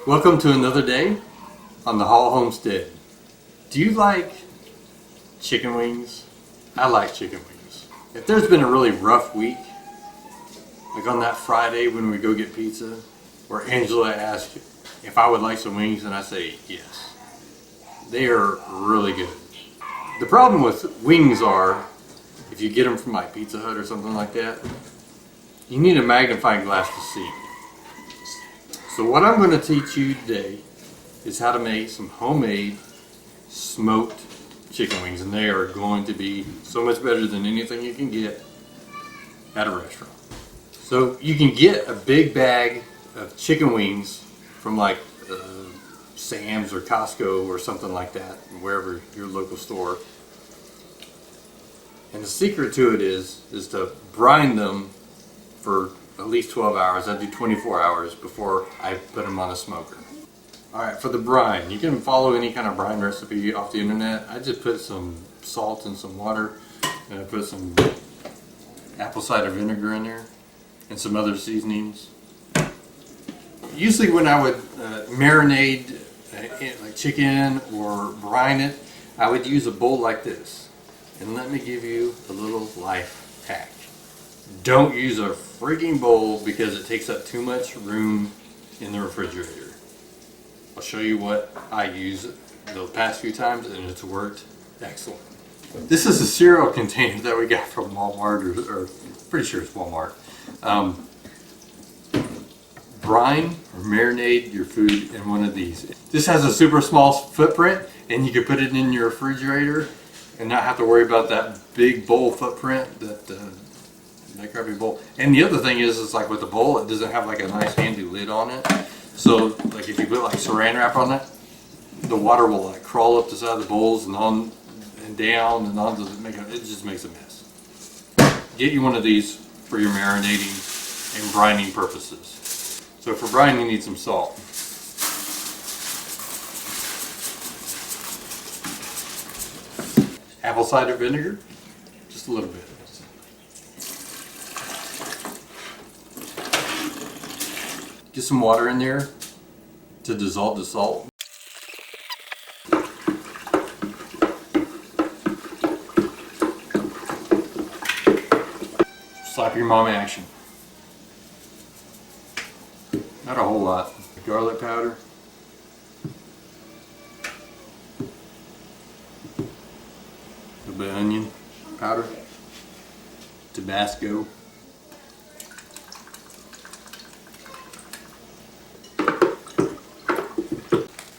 Welcome to another day on the Hall Homestead. Do you like chicken wings? I like chicken wings. If there's been a really rough week, like on that Friday when we go get pizza, where Angela asked if I would like some wings and I say yes. They are really good. The problem with wings are, if you get them from like Pizza Hut or something like that, you need a magnifying glass to see. So what I'm going to teach you today is how to make some homemade smoked chicken wings, and they are going to be so much better than anything you can get at a restaurant. So you can get a big bag of chicken wings from like Sam's or Costco or something like that, wherever your local store. And the secret to it is to brine them for at least 12 hours. I do 24 hours before I put them on a smoker. Alright, for the brine, you can follow any kind of brine recipe off the internet. I just put some salt and some water, and I put some apple cider vinegar in there and some other seasonings. Usually when I would marinate like chicken or brine it, I would use a bowl like this. And let me give you a little life hack. Don't use a freaking bowl because it takes up too much room in the refrigerator. I'll show you what I use the past few times and it's worked excellent. This is a cereal container that we got from Walmart, or pretty sure it's Walmart. Brine or marinate your food in one of these. This has a super small footprint and you can put it in your refrigerator and not have to worry about that big bowl footprint, that crappy bowl. And the other thing is like with the bowl, it doesn't have like a nice handy lid on it. So like if you put like saran wrap on that, the water will like crawl up the side of the bowls and on and down and on, it just makes a mess. Get you one of these for your marinating and brining purposes. So for brine, you need some salt. Apple cider vinegar, just a little bit. Get some water in there to dissolve the salt. Slap your mom action. Not a whole lot. Garlic powder. A little bit of onion powder. Tabasco.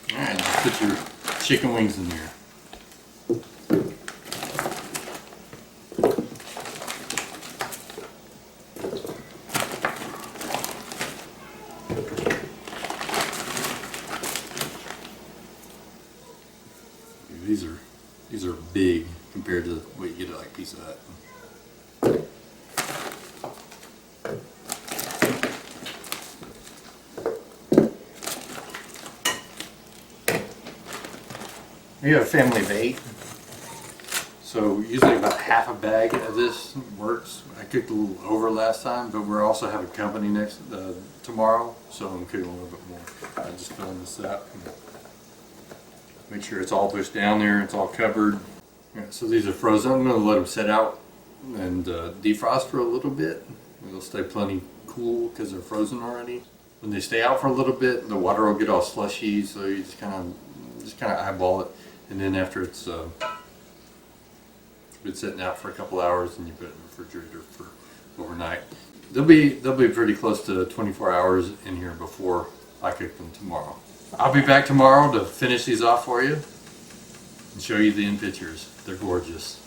Alright, just put your chicken wings in there. These are big compared to what you get at like Pizza Hut. We have a family of 8, so usually about half a bag of this works. I cooked a little over last time, but we're also having company tomorrow, so I'm cooking a little bit more. I just filling this up. Make sure it's all pushed down there, it's all covered. Yeah, so these are frozen. I'm going to let them set out and defrost for a little bit. They'll stay plenty cool because they're frozen already. When they stay out for a little bit, the water will get all slushy, so you just kind of eyeball it. And then after it's been sitting out for a couple hours, and you put it in the refrigerator for overnight. They'll be pretty close to 24 hours in here before I cook them tomorrow. I'll be back tomorrow to finish these off for you and show you the end pictures. They're gorgeous.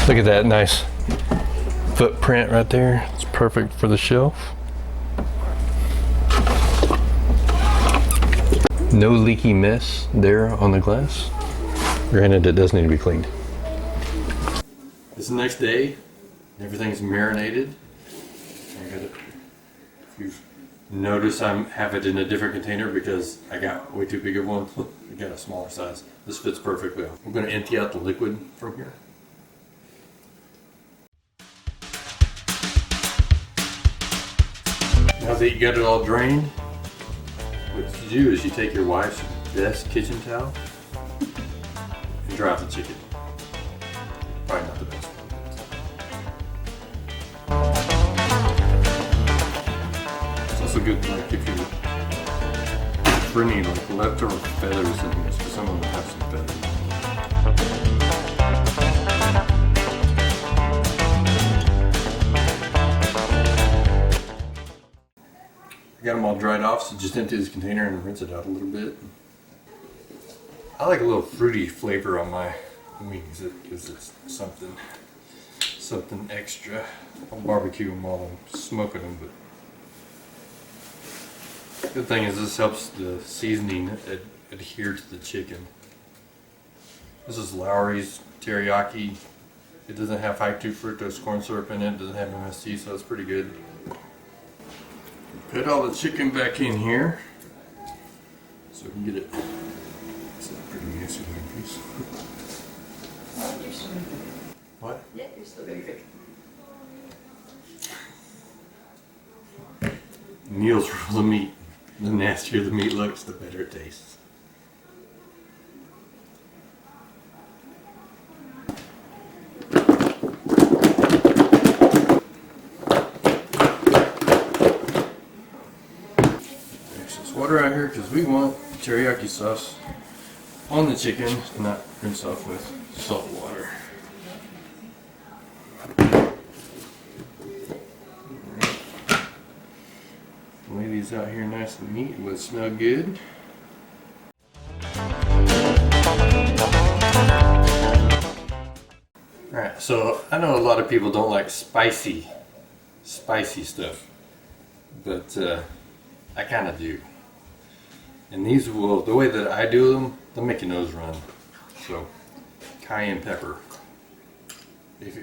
Look at that nice footprint right there. It's perfect for the shelf. No leaky mess there on the glass. Granted, it does need to be cleaned. It's the next day. Everything's marinated. If you've noticed, I have it in a different container because I got way too big of one. I got a smaller size. This fits perfectly. I'm going to empty out the liquid from here. Now that you got it all drained, What you do is you take your wife's best kitchen towel and dry out the chicken. Probably not the best one. It's also good, like if you're for any like leftover feathers in here, because some of them have some feathers. I got them all dried off, so just empty this container and rinse it out a little bit. I like a little fruity flavor on my wings. It gives it something extra. I'll barbecue them while I'm smoking them, but good thing is this helps the seasoning adhere to the chicken. This is Lowry's teriyaki. It doesn't have high 2 fructose corn syrup in it. It doesn't have MSG, so it's pretty good. Put all the chicken back in here so we can get it. It's a pretty nasty looking piece. You're still gonna cook. What? Yeah, you're still gonna cook. Needles for the meat. The nastier the meat looks, the better it tastes. Water out here because we want teriyaki sauce on the chicken, not rinse off with salt water. Lay these out here nice and neat. It would smell good. Alright, so I know a lot of people don't like spicy stuff, but I kind of do. And these will, the way that I do them, they'll make your nose run. So, cayenne pepper. If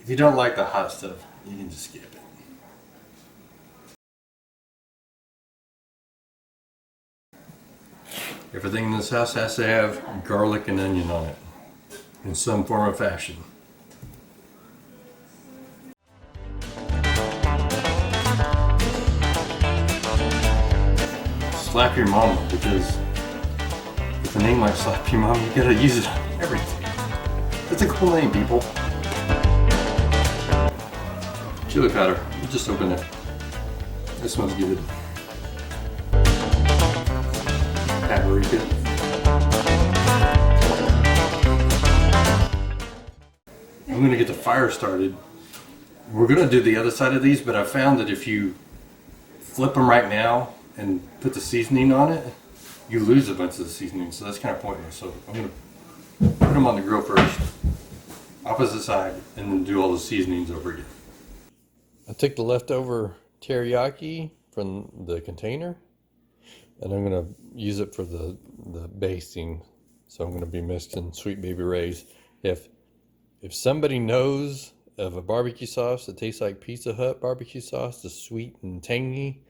you don't like the hot stuff, you can just skip it. Everything in this house has to have garlic and onion on it, in some form or fashion. Slap your mama, because with a name like Slap Your Mama, you gotta use it on everything. It's a cool name, people. Chili powder, just open it. It smells good. Paprika. I'm gonna get the fire started. We're gonna do the other side of these, but I found that if you flip them right now and put the seasoning on it, you lose a bunch of the seasoning, so that's kind of pointless. So I'm going to put them on the grill first, opposite side, and then do all the seasonings over again. I took the leftover teriyaki from the container, and I'm going to use it for the basting. So I'm going to be mixing Sweet Baby Ray's. If somebody knows of a barbecue sauce that tastes like Pizza Hut barbecue sauce, the sweet and tangy,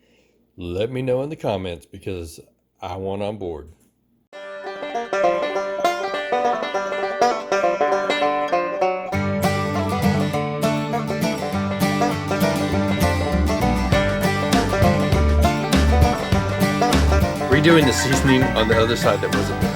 let me know in the comments, because I want on board. Redoing the seasoning on the other side that wasn't there.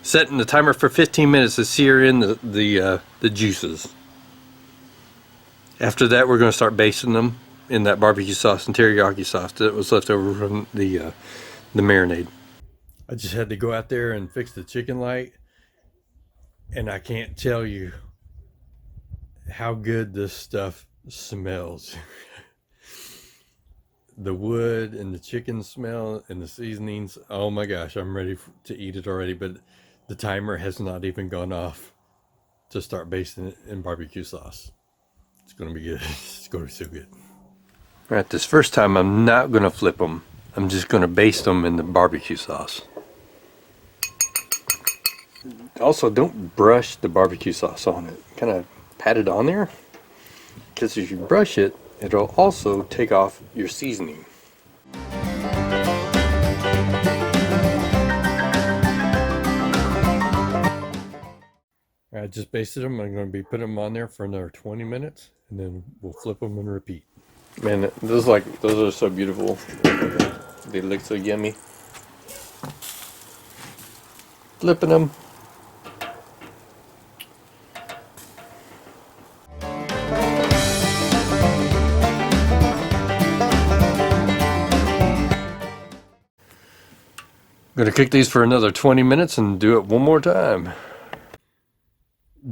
Setting the timer for 15 minutes to sear in the juices. After that, we're going to start basting them in that barbecue sauce and teriyaki sauce that was left over from the marinade. I just had to go out there and fix the chicken light, and I can't tell you how good this stuff smells. The wood and the chicken smell and the seasonings, oh my gosh, I'm ready to eat it already, but the timer has not even gone off to start basting it in barbecue sauce. It's going to be good. It's going to be so good. All right, this first time I'm not going to flip them. I'm just going to baste them in the barbecue sauce. Also, don't brush the barbecue sauce on it. Kind of pat it on there, because if you brush it, it'll also take off your seasoning. I just basted them. I'm going to be putting them on there for another 20 minutes, and then we'll flip them and repeat. Man, those are so beautiful. They look so yummy. Flipping them. I'm gonna cook these for another 20 minutes and do it one more time.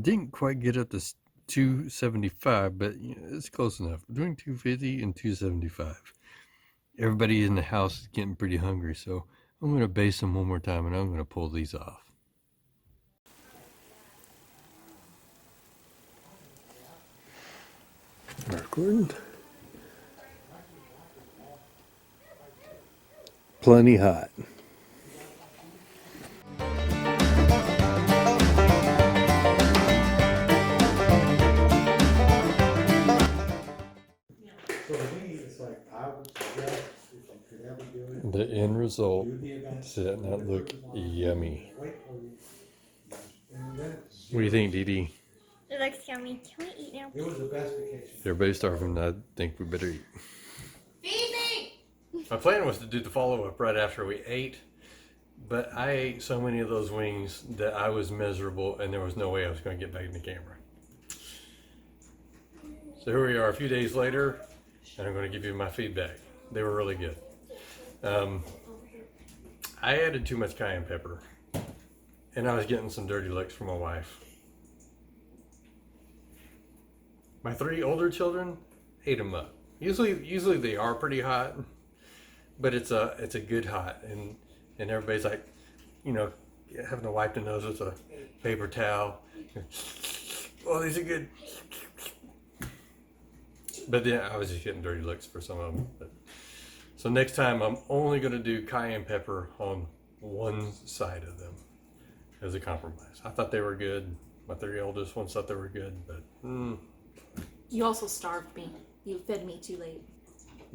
Didn't quite get up to 275, but it's close enough. Between 250 and 275. Everybody in the house is getting pretty hungry, so I'm gonna baste them one more time and I'm gonna pull these off. Recording. Plenty hot. The end result does that not look yummy? What do you think, Dee Dee? It looks yummy. Can we eat now? It was the best vacation. Everybody's starving. I think we better eat. Feed me! My plan was to do the follow-up right after we ate, but I ate so many of those wings that I was miserable and there was no way I was going to get back in the camera. So here we are a few days later, and I'm going to give you my feedback. They were really good. I added too much cayenne pepper, and I was getting some dirty looks from my wife. My 3 older children ate them up. Usually they are pretty hot, but it's a good hot, and everybody's like, you know, having to wipe the nose with a paper towel. Oh, these are good. But then I was just getting dirty looks for some of them. So next time I'm only going to do cayenne pepper on one side of them as a compromise. I thought they were good. My 3 oldest ones thought they were good, but You also starved me. You fed me too late.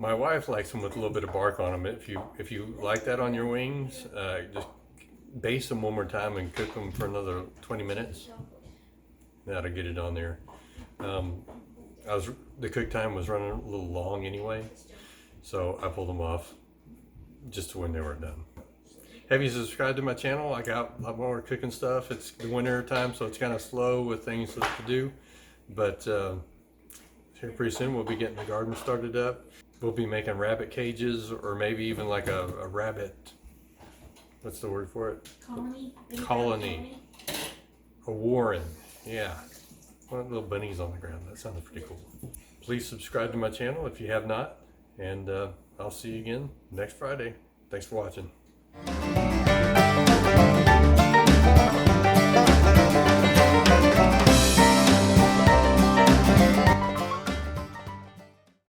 my wife likes them with a little bit of bark on them. If you like that on your wings, just baste them one more time and cook them for another 20 minutes. That'll get it on there. The cook time was running a little long anyway, so I pulled them off just to when they were done. Have you subscribed to my channel? I got a lot more cooking stuff. It's the winter time, so it's kind of slow with things to do, but here pretty soon we'll be getting the garden started up. We'll be making rabbit cages, or maybe even like a rabbit, what's the word for it? Colony. A warren, yeah. One little bunnies on the ground. That sounds pretty cool. Please subscribe to my channel if you have not, and I'll see you again next Friday. Thanks for watching.